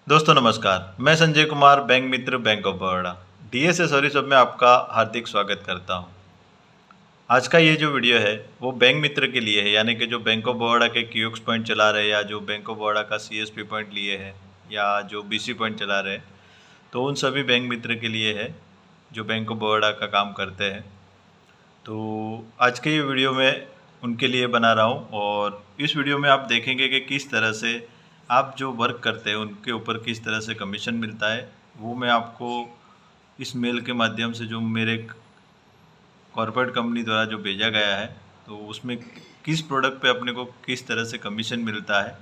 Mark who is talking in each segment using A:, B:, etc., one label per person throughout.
A: दोस्तों नमस्कार, मैं Sanjay Kumar, bank Mitra, bank of Baroda DSA sorry सब में आपका हार्दिक स्वागत करता हूं। आज का ये जो वीडियो है वो बैंक मित्र के लिए है, यानी कि जो बैंक ऑफ बड़ौदा के क्यूएक्स पॉइंट चला रहे हैं या जो बैंक ऑफ बड़ौदा का सीएसपी पॉइंट लिए हैं या जो बीसी पॉइंट चला रहे हैं, तो उन सभी बैंक मित्र के लिए है जो बैंक ऑफ बड़ौदा का काम करते हैं। तो आज के ये वीडियो में उनके लिए बना रहा हूँ और इस वीडियो में आप देखेंगे कि किस तरह से आप जो वर्क करते हैं उनके ऊपर किस तरह से कमीशन मिलता है। वो मैं आपको इस मेल के माध्यम से जो मेरे कॉर्पोरेट कंपनी द्वारा जो भेजा गया है, तो उसमें किस प्रोडक्ट पे अपने को किस तरह से कमीशन मिलता है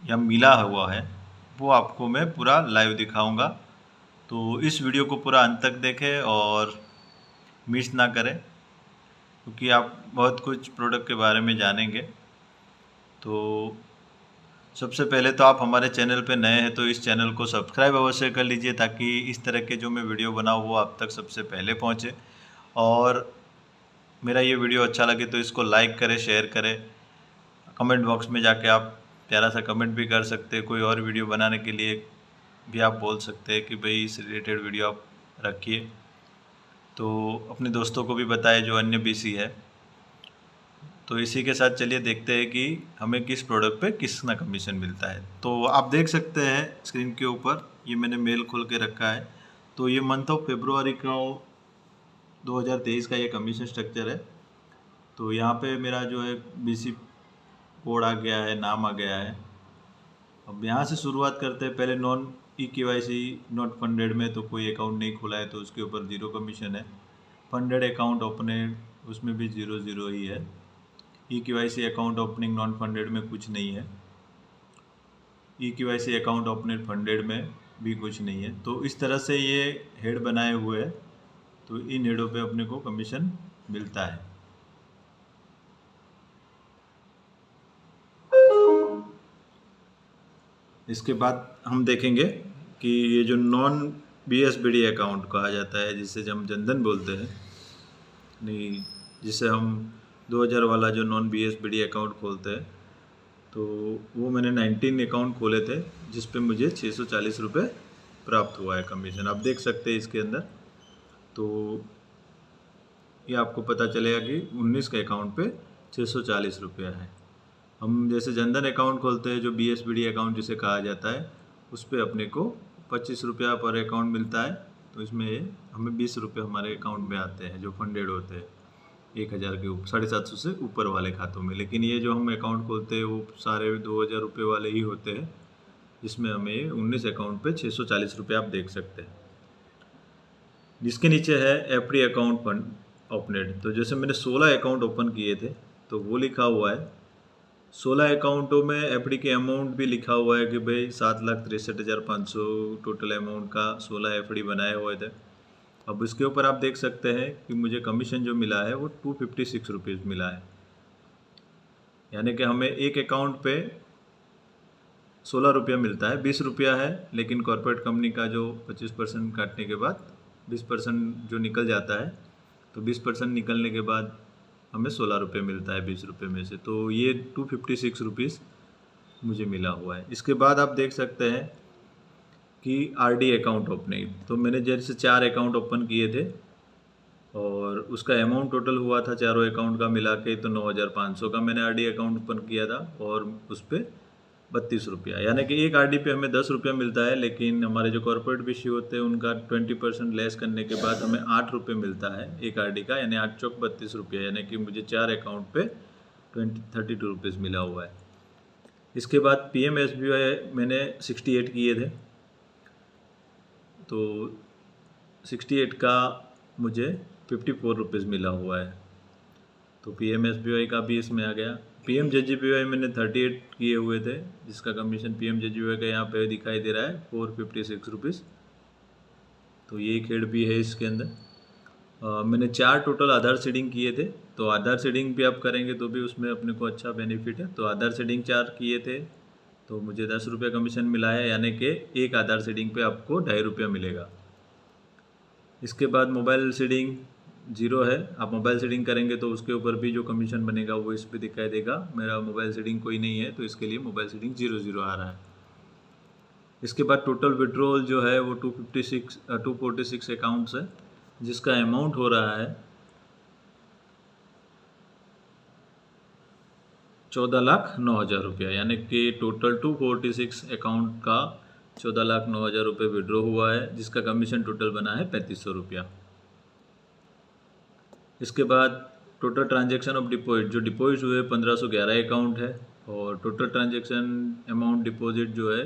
A: या मिला हुआ है, वो आपको मैं पूरा लाइव दिखाऊंगा। तो इस वीडियो को पूरा अंत तक देखें और मिस ना करें, क्योंकि आप बहुत कुछ प्रोडक्ट के बारे में जानेंगे। तो सबसे पहले तो आप हमारे चैनल पे नए हैं तो इस चैनल को सब्सक्राइब अवश्य कर लीजिए, ताकि इस तरह के जो मैं वीडियो बनाऊँ वो आप तक सबसे पहले पहुँचे। और मेरा ये वीडियो अच्छा लगे तो इसको लाइक करें, शेयर करें। कमेंट बॉक्स में जाके आप प्यारा सा कमेंट भी कर सकते हैं। कोई और वीडियो बनाने के लिए भी आप बोल सकते हैं कि भाई इस रिलेटेड वीडियो आप रखिए, तो अपने दोस्तों को भी बताएं जो अन्य बीसी है। तो इसी के साथ चलिए देखते हैं कि हमें किस प्रोडक्ट पे कितना कमीशन मिलता है। तो आप देख सकते हैं स्क्रीन के ऊपर, ये मैंने मेल खोल के रखा है। तो ये मंथ ऑफ फरवरी का 2023 का ये कमीशन स्ट्रक्चर है। तो यहाँ पे मेरा जो है बीसी कोड आ गया है, नाम आ गया है। अब यहाँ से शुरुआत करते हैं। पहले नॉन ई-केवाईसी नॉट फंडेड में तो कोई अकाउंट नहीं खुला है तो उसके ऊपर 0 कमीशन है। फंडेड अकाउंट ओपन उसमें भी 0 ही है। E-KYC account opening non funded में कुछ नहीं है। ई-केवाईसी अकाउंट ओपनिंग फंडेड में भी कुछ नहीं है। तो इस तरह से ये हेड बनाए हुए हैं, तो इन हेडों पे अपने को कमीशन मिलता है। इसके बाद हम देखेंगे कि ये जो नॉन बीएसबीडी अकाउंट कहा जाता है, जिसे हम जनधन बोलते हैं, नहीं जिसे हम 2000 वाला जो नॉन बीएसबीडी अकाउंट खोलते हैं, तो वो मैंने 19 अकाउंट खोले थे जिस पे मुझे 640 रुपये प्राप्त हुआ है कमीशन। आप देख सकते हैं इसके अंदर। तो ये आपको पता चलेगा कि 19 के अकाउंट पे 640 रुपया है। हम जैसे जनधन अकाउंट खोलते हैं जो बीएसबीडी अकाउंट जिसे कहा जाता है, उस पर अपने को 25 रुपया पर अकाउंट मिलता है। तो इसमें हमें 20 रुपये हमारे अकाउंट में आते हैं जो फंडेड होते हैं 1000 के ऊपर, 750 से ऊपर वाले खातों में। लेकिन ये जो हम अकाउंट खोलते हैं वो सारे 2000 रुपये वाले ही होते हैं, जिसमें हमें 19 अकाउंट पे 640 रुपये आप देख सकते हैं। जिसके नीचे है एफडी अकाउंट फंड ओपनेड। तो जैसे मैंने 16 अकाउंट ओपन किए थे तो वो लिखा हुआ है 16 अकाउंटों में एफडी के अमाउंट भी लिखा हुआ है कि भाई 7,63,500 टोटल अमाउंट का 16 एफडी बनाए हुए थे। अब इसके ऊपर आप देख सकते हैं कि मुझे कमीशन जो मिला है वो 256 रुपीज़ मिला है। यानी कि हमें एक अकाउंट पे 16 रुपया मिलता है। 20 रुपया है, लेकिन कॉर्पोरेट कंपनी का जो 25% काटने के बाद 20% जो निकल जाता है, तो 20% निकलने के बाद हमें 16 रुपये मिलता है 20 रुपये में से। तो ये 256 रुपीज़ मुझे मिला हुआ है। इसके बाद आप देख सकते हैं कि आरडी अकाउंट ओपनिंग। तो मैंने जैसे 4 अकाउंट ओपन किए थे और उसका अमाउंट टोटल हुआ था चारों अकाउंट का मिला के तो 9,500 का मैंने आरडी अकाउंट ओपन किया था, और उस पर 32 रुपया, यानी कि एक आरडी पे हमें 10 रुपया मिलता है। लेकिन हमारे जो कॉर्पोरेट बीसी होते हैं उनका 20% लेस करने के बाद हमें 8 रुपये मिलता है एक आरडी का, यानी 8 चौक 32 रुपया, यानी कि मुझे 4 अकाउंट पे 32 रुपीज़ मिला हुआ है। इसके बाद पीएमएसबीवाई मैंने 68 किए थे, तो 68 का मुझे 54 रुपीज़ मिला हुआ है। तो पीएमएसबीवाई का भी इसमें आ गया। पीएमजेजेबीवाई मैंने 38 किए हुए थे, जिसका कमीशन पीएमजेजेबीवाई का यहाँ पे दिखाई दे रहा है 456 रुपीज़। तो ये खेड़ भी है इसके अंदर। मैंने 4 टोटल आधार सीडिंग किए थे, तो आधार सीडिंग भी आप करेंगे तो भी उसमें अपने को अच्छा बेनिफिट है। तो आधार सीडिंग 4 किए थे तो मुझे 10 रुपये कमीशन मिला है, यानी कि एक आधार सीडिंग पे आपको 2.5 रुपया मिलेगा। इसके बाद मोबाइल सीडिंग 0 है। आप मोबाइल सीडिंग करेंगे तो उसके ऊपर भी जो कमीशन बनेगा वो इस पर दिखाई देगा। मेरा मोबाइल सीडिंग कोई नहीं है तो इसके लिए मोबाइल सीडिंग 0 आ रहा है। इसके बाद टोटल विड्रॉल जो है वो 246 अकाउंट्स है, जिसका अमाउंट हो रहा है 14,09,000 रुपया, यानी कि टोटल 246 अकाउंट का 14,09,000 रुपये विड्रॉ हुआ है, जिसका कमीशन टोटल बना है 3500 रुपया। इसके बाद टोटल ट्रांजैक्शन ऑफ डिपॉजिट, जो डिपॉजिट हुए 1511 अकाउंट है, और टोटल ट्रांजैक्शन अमाउंट डिपॉजिट जो है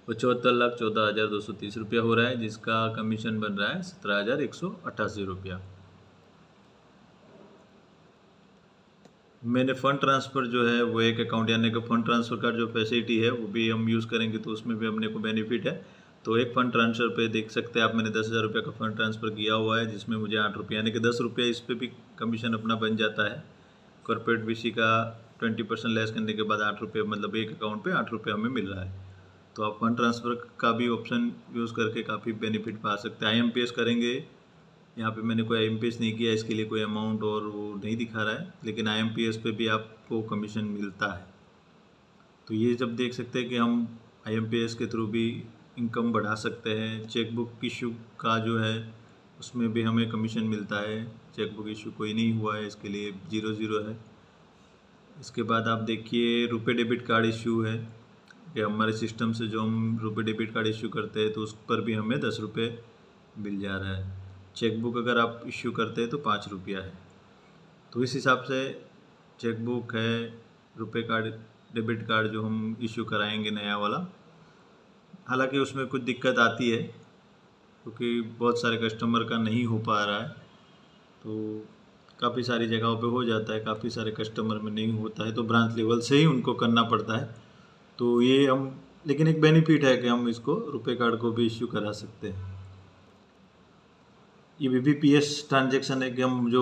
A: वो 74,14,230 रुपया हो रहा है, जिसका कमीशन बन रहा है 17,188 रुपया। मैंने फ़ंड ट्रांसफ़र जो है वो एक अकाउंट, यानी कि फ़ंड ट्रांसफ़र का जो फैसिलिटी है वो भी हम यूज़ करेंगे, तो उसमें भी अपने को बेनिफिट है। तो एक फ़ंड ट्रांसफ़र पे देख सकते हैं आप, मैंने 10,000 रुपये का फ़ंड ट्रांसफ़र किया हुआ है, जिसमें मुझे 8 रुपये यानी कि 10 रुपये इस पर भी कमीशन अपना बन जाता है। कॉर्पोरेट बीसी का 20% लेस करने के बाद 8 रुपये, मतलब एक अकाउंट पे 8 रुपये हमें मिल रहा है। तो आप फंड ट्रांसफ़र का भी ऑप्शन यूज़ करके काफ़ी बेनिफिट पा सकते हैं। IMPS करेंगे, यहाँ पे मैंने कोई IMPS नहीं किया, इसके लिए कोई अमाउंट और वो नहीं दिखा रहा है, लेकिन IMPS पे भी आपको कमीशन मिलता है। तो ये जब देख सकते हैं कि हम IMPS के थ्रू भी इनकम बढ़ा सकते हैं। चेकबुक इशू का जो है उसमें भी हमें कमीशन मिलता है। चेकबुक इशू कोई नहीं हुआ है, इसके लिए 0 है। इसके बाद आप देखिए रुपए डेबिट कार्ड इशू है कि हमारे सिस्टम से जो हम रुपए डेबिट कार्ड इशू करते हैं तो उस पर भी हमें 10 रुपये मिल जा रहा है। चेकबुक अगर आप इशू करते हैं तो 5 रुपया है। तो इस हिसाब से चेकबुक है, रुपए कार्ड, डेबिट कार्ड जो हम इशू कराएंगे नया वाला, हालांकि उसमें कुछ दिक्कत आती है क्योंकि बहुत सारे कस्टमर का नहीं हो पा रहा है। तो काफ़ी सारी जगहों पे हो जाता है, काफ़ी सारे कस्टमर में नहीं होता है, तो ब्रांच लेवल से ही उनको करना पड़ता है। तो ये हम, लेकिन एक बेनिफिट है कि हम इसको रुपए कार्ड को भी इश्यू करा सकते हैं। ये BBPS ट्रांजैक्शन है कि हम जो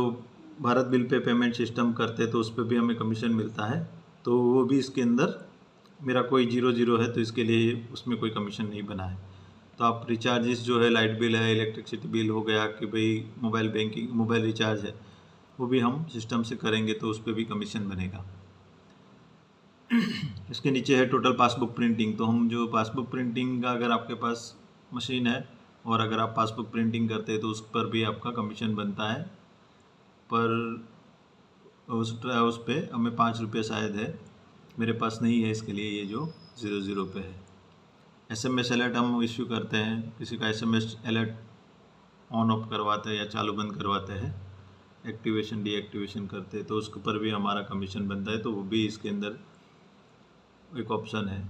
A: Bharat bill pay payment system करते हैं तो उस पर भी हमें कमीशन मिलता है, तो वो भी इसके अंदर मेरा कोई 0 है, तो इसके लिए उसमें कोई कमीशन नहीं बना है। तो आप रिचार्जेस जो है, लाइट बिल है, इलेक्ट्रिसिटी बिल हो गया, कि भाई मोबाइल बैंकिंग, मोबाइल रिचार्ज है, वो भी हम सिस्टम से करेंगे तो उस पर भी कमीशन बनेगा। इसके नीचे है टोटल पासबुक प्रिंटिंग। तो हम जो पासबुक प्रिंटिंग का, अगर आपके पास मशीन है और अगर आप पासबुक प्रिंटिंग करते हैं तो उस पर भी आपका कमीशन बनता है, पर उस पर हमें 5 रुपये शायद है, मेरे पास नहीं है, इसके लिए ये जो 0 पे है। SMS अलर्ट हम इश्यू करते हैं, किसी का SMS अलर्ट ऑन ऑफ करवाते हैं या चालू बंद करवाते हैं, एक्टिवेशन डीएक्टिवेशन करते हैं, तो उसके ऊपर भी हमारा कमीशन बनता है, तो वो भी इसके अंदर एक ऑप्शन है।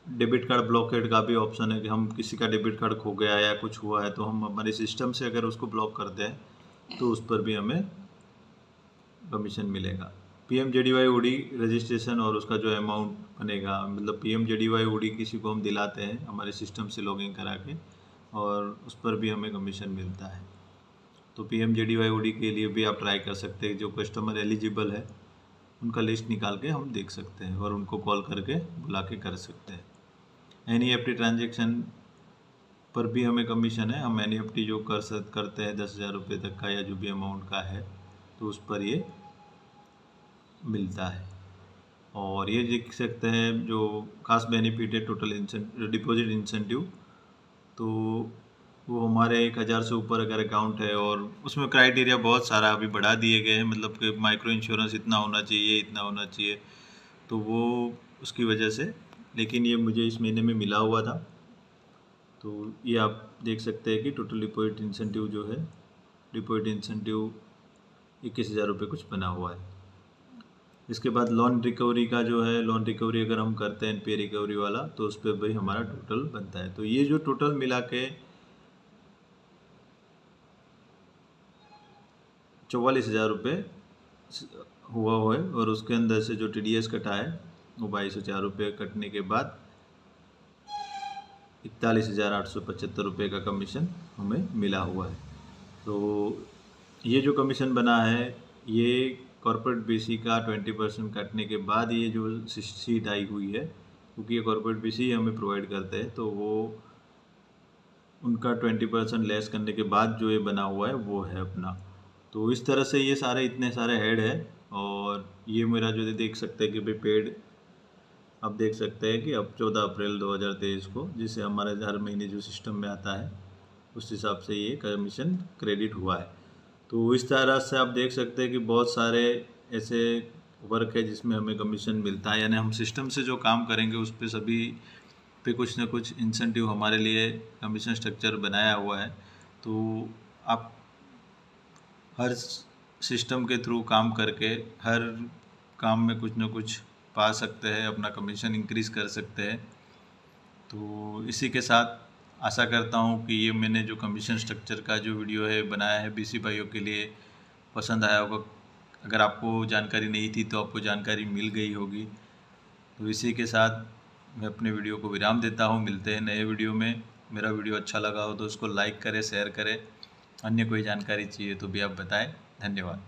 A: डेबिट कार्ड ब्लॉकेड का भी ऑप्शन है कि हम किसी का डेबिट कार्ड खो गया या कुछ हुआ है तो हम हमारे सिस्टम से अगर उसको ब्लॉक करते हैं तो उस पर भी हमें कमीशन मिलेगा। PMJDY OD रजिस्ट्रेशन और उसका जो अमाउंट बनेगा, मतलब PMJDY OD किसी को हम दिलाते हैं हमारे सिस्टम से लॉगिन करा के, और उस पर भी हमें कमीशन मिलता है। तो PMJDY OD के लिए भी आप ट्राई कर सकते हैं, जो कस्टमर एलिजिबल है उनका लिस्ट निकाल के हम देख सकते हैं और उनको कॉल करके बुला के कर सकते हैं। NEFT ट्रांजेक्शन पर भी हमें कमीशन है। हम NEFT जो करते हैं 10,000 रुपये तक का या जो भी अमाउंट का है, तो उस पर ये मिलता है। और ये देख सकते हैं जो खास बेनिफिट है टोटल डिपॉजिट इंसेंटिव, तो वो हमारे 1,000 से ऊपर अगर अकाउंट है, और उसमें क्राइटेरिया बहुत सारा अभी बढ़ा दिए गए हैं, मतलब कि माइक्रो इंश्योरेंस इतना होना चाहिए, इतना होना चाहिए, तो वो उसकी वजह से, लेकिन ये मुझे इस महीने में मिला हुआ था। तो ये आप देख सकते हैं कि टोटल डिपॉजिट इंसेंटिव जो है, डिपॉजिट इंसेंटिव 21,000 रुपये कुछ बना हुआ है। इसके बाद लोन रिकवरी का जो है, लोन रिकवरी अगर हम करते हैं NPA रिकवरी वाला, तो उस पर भाई हमारा टोटल बनता है। तो ये जो टोटल मिला के 44,000 रुपये हुआ है, और उसके अंदर से जो TDS कटा है वो 22,004 रुपये कटने के बाद 41,875 रुपये का कमीशन हमें मिला हुआ है। तो ये जो कमीशन बना है, ये कॉर्पोरेट BC का 20% काटने के बाद ये जो सीट आई हुई है, क्योंकि ये कॉर्पोरेट BC हमें प्रोवाइड करते हैं, तो वो उनका 20% लेस करने के बाद जो ये बना हुआ है वो है अपना। तो इस तरह से ये सारे इतने सारे हेड है, और ये मेरा जो देख सकते हैं कि भाई पेड आप देख सकते हैं कि अब 14 अप्रैल 2023 को, जिसे हमारे हर महीने जो सिस्टम में आता है उस हिसाब से ये कमीशन क्रेडिट हुआ है। तो इस तरह से आप देख सकते हैं कि बहुत सारे ऐसे वर्क है जिसमें हमें कमीशन मिलता है, यानी हम सिस्टम से जो काम करेंगे उस पे सभी पे कुछ ना कुछ इंसेंटिव हमारे लिए कमीशन स्ट्रक्चर बनाया हुआ है। तो आप हर सिस्टम के थ्रू काम करके हर काम में कुछ ना कुछ पा सकते हैं, अपना कमीशन इंक्रीज़ कर सकते हैं। तो इसी के साथ आशा करता हूँ कि ये मैंने जो कमीशन स्ट्रक्चर का जो वीडियो है बनाया है बीसी भाइयों के लिए पसंद आया होगा। अगर आपको जानकारी नहीं थी तो आपको जानकारी मिल गई होगी। तो इसी के साथ मैं अपने वीडियो को विराम देता हूँ। मिलते हैं नए वीडियो में। मेरा वीडियो अच्छा लगा हो तो उसको लाइक करें, शेयर करें। अन्य कोई जानकारी चाहिए तो भी आप बताएं। धन्यवाद।